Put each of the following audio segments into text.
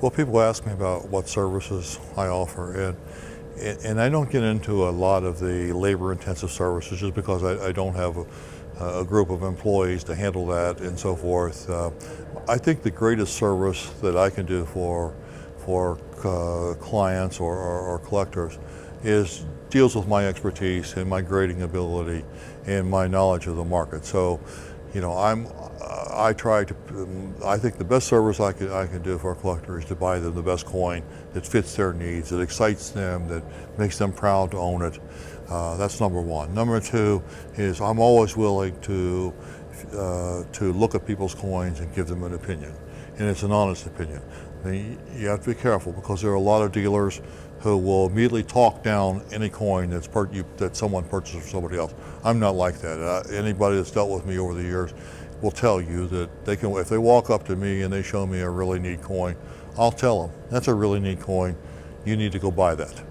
Well, people ask me about what services I offer, and I don't get into a lot of the labor-intensive services just because I don't have a group of employees to handle that and so forth. I think the greatest service that I can do for clients or collectors deals with my expertise and my grading ability and my knowledge of the market. So, you know, I think the best service I can do for a collector is to buy them the best coin that fits their needs, that excites them, that makes them proud to own it. That's number one. Number two is I'm always willing to look at people's coins and give them an opinion, and it's an honest opinion. You have to be careful because there are a lot of dealers who will immediately talk down any coin that someone purchases from somebody else. I'm not like that. Anybody that's dealt with me over the years will tell you that if they walk up to me and they show me a really neat coin, I'll tell them, that's a really neat coin, you need to go buy that.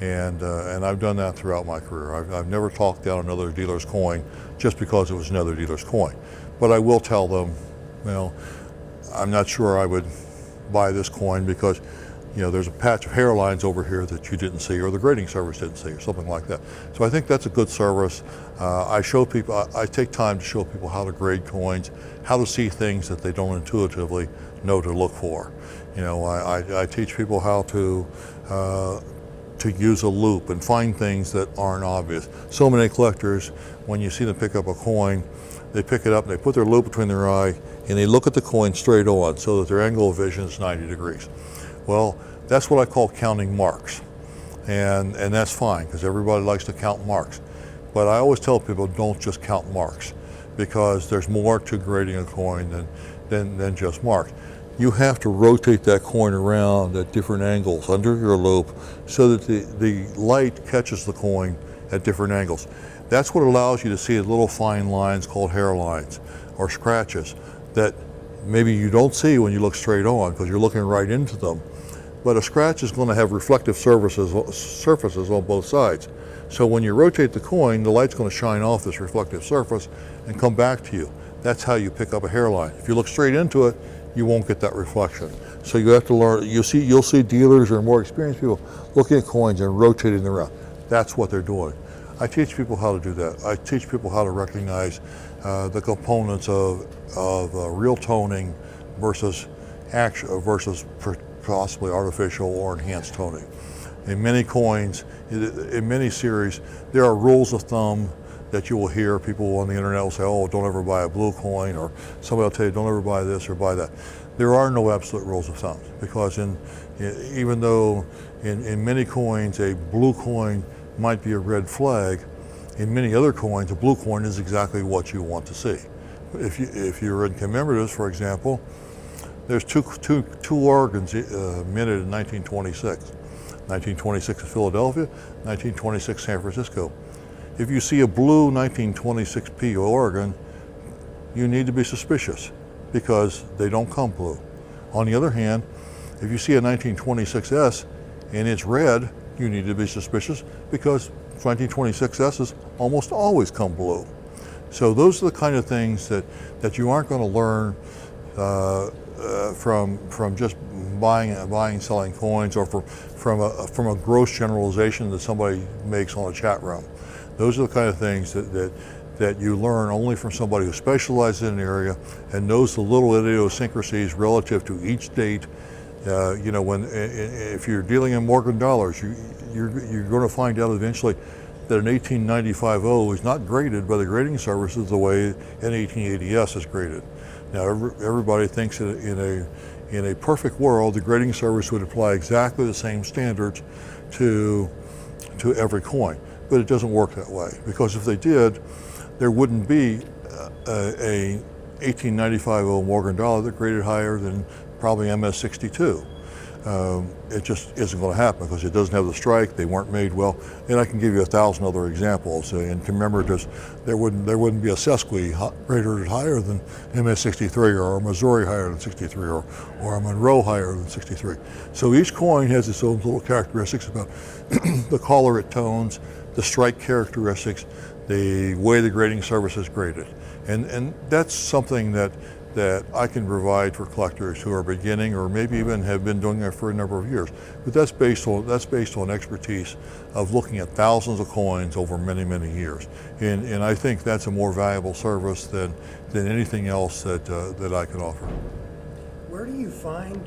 And I've done that throughout my career. I've never talked down another dealer's coin just because it was another dealer's coin. But I will tell them, I'm not sure I would buy this coin because there's a patch of hairlines over here that you didn't see or the grading service didn't see or something like that. So I think that's a good service. I take time to show people how to grade coins, how to see things that they don't intuitively know to look for. I teach people how to use a loop and find things that aren't obvious. So many collectors, when you see them pick up a coin, they pick it up and they put their loop between their eye and they look at the coin straight on so that their angle of vision is 90 degrees. Well, that's what I call counting marks, and that's fine because everybody likes to count marks. But I always tell people don't just count marks because there's more to grading a coin than just marks. You have to rotate that coin around at different angles under your loop so that the light catches the coin at different angles. That's what allows you to see little fine lines called hairlines or scratches that maybe you don't see when you look straight on because you're looking right into them. But a scratch is going to have reflective surfaces on both sides. So when you rotate the coin, the light's going to shine off this reflective surface and come back to you. That's how you pick up a hairline. If you look straight into it, you won't get that reflection. So you have to learn. You'll see dealers or more experienced people looking at coins and rotating them around. That's what they're doing. I teach people how to do that. I teach people how to recognize the components of real toning versus possibly artificial or enhanced toning. In many coins, in many series, there are rules of thumb that you will hear. People on the internet will say, oh, don't ever buy a blue coin, or somebody will tell you, don't ever buy this or buy that. There are no absolute rules of thumb because even though in many coins a blue coin might be a red flag, in many other coins a blue coin is exactly what you want to see. If you're in commemoratives, for example, there's two organs minted in 1926. 1926 in Philadelphia, 1926 San Francisco. If you see a blue 1926P organ, you need to be suspicious because they don't come blue. On the other hand, if you see a 1926S and it's red, you need to be suspicious because 1926S's almost always come blue. So those are the kind of things that you aren't going to learn from just buying and selling coins or from a gross generalization that somebody makes on a chat room. Those are the kind of things that you learn only from somebody who specializes in an area and knows the little idiosyncrasies relative to each date. If you're dealing in Morgan dollars, you're going to find out eventually that an 1895 O is not graded by the grading services the way an 1880S is graded. Now, everybody thinks that in a perfect world, the grading service would apply exactly the same standards to every coin, but it doesn't work that way because if they did, there wouldn't be a 1895 O Morgan dollar that graded higher than probably MS-62. It just isn't going to happen because it doesn't have the strike. They weren't made well, and I can give you 1,000 other examples. In commemoratives, there wouldn't be a Sesqui graded higher than MS-63, or a Missouri higher than 63, or a Monroe higher than 63. So each coin has its own little characteristics about the color it tones, the strike characteristics, the way the grading service is graded, and that's something that that I can provide for collectors who are beginning or maybe even have been doing it for a number of years. But that's based on expertise of looking at thousands of coins over many, many years. And I think that's a more valuable service than anything else that I can offer. Where do you find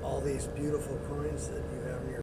all these beautiful coins that you have in your